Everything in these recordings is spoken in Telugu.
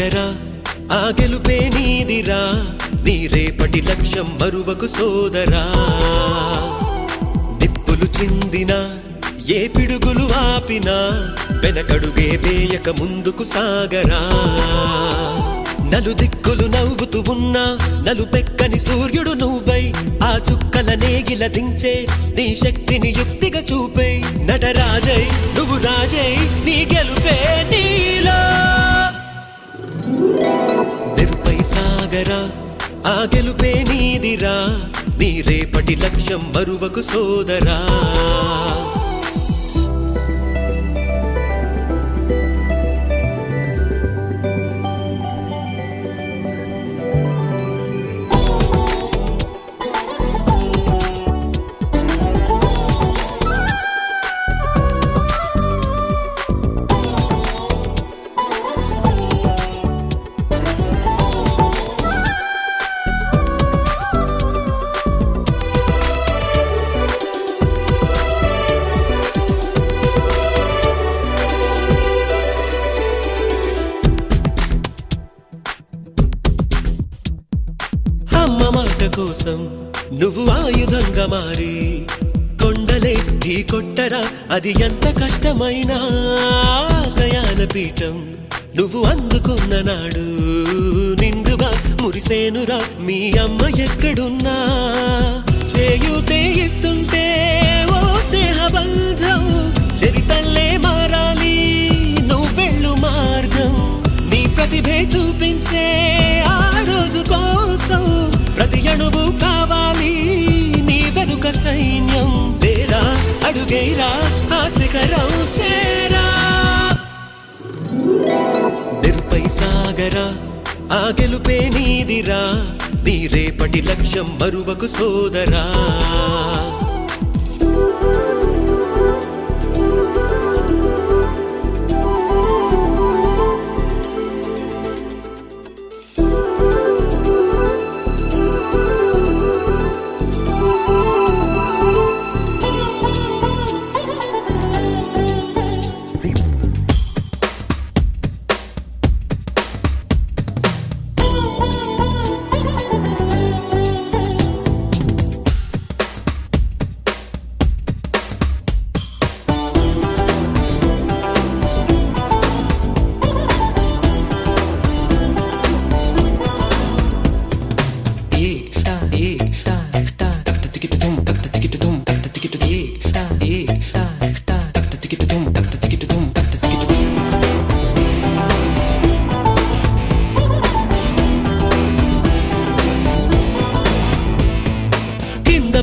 సాగరా ఆ గెలుపే నీదిరా నీ రేపటి లక్ష్యం మరువకు సోదరా నిప్పులు చిందినా ఏ పిడుగులు ఆపినా వెనకడుగే వేయక ముందుకు సాగరా నలుదిక్కులు నవ్వుతూ ఉన్నా నలుపెక్కని సూర్యుడు నువ్వై ఆ చుక్కల నేగిల దించే నీ శక్తిని యుక్తిగా చూపే నటరాజై నువ్వు రాజై నీ గెలుపే నీలో నిరుపై సాగరా ఆ గెలుపే నీదిరా నీ రేపటి లక్ష్యం మరువకు సోదరా అమ్మ మాట కోసం నువ్వు ఆయుధంగా మారి కొండలే ఢీ కొట్టరా అది ఎంత కష్టమైనా ఆశయాల పీఠం నువ్వు అందుకున్న నాడు నిండుగా మురిసేనురా మీ అమ్మ ఎక్కడున్నా చేయూతే ఇస్తుంటే ఓ స్నేహ బంధం చరితల్లే మారాలి నువ్వెళ్ళు మార్గం నీ ప్రతిభే చూపించే ఆ రోజు కోసం ప్రతి అణువు కావాలి నీ వెనుక సైన్యం లేరా అడుగేరా ఆ శిఖరం చేరా నిరుపై సాగరా ఆ గెలుపే నీదిరా నీ రేపటి లక్ష్యం మరువకు సోదరా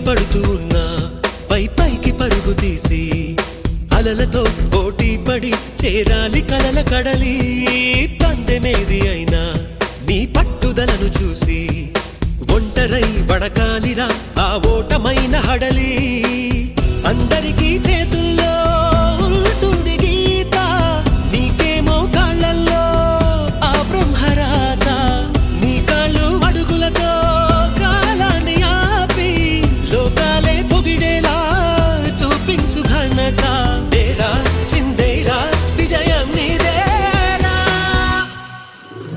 పడుతూ ఉన్నా పై పైకి పరుగు తీసి అలలతో పోటీ పడి చేరాలి కలల కడలి పందెమేది అయినా నీ పట్టుదలను చూసి ఒంటరై వడకాలిరా ఆ ఓటమైన హడలి అందరికీ చేతుల్లో ఉంటుంది గీత నీకేమో కాళ్ళల్లో ఆ బ్రహ్మరాత నీ కాళ్ళు అడుగులతో లోకాలే పొగిడేలా చూపించు ఘనత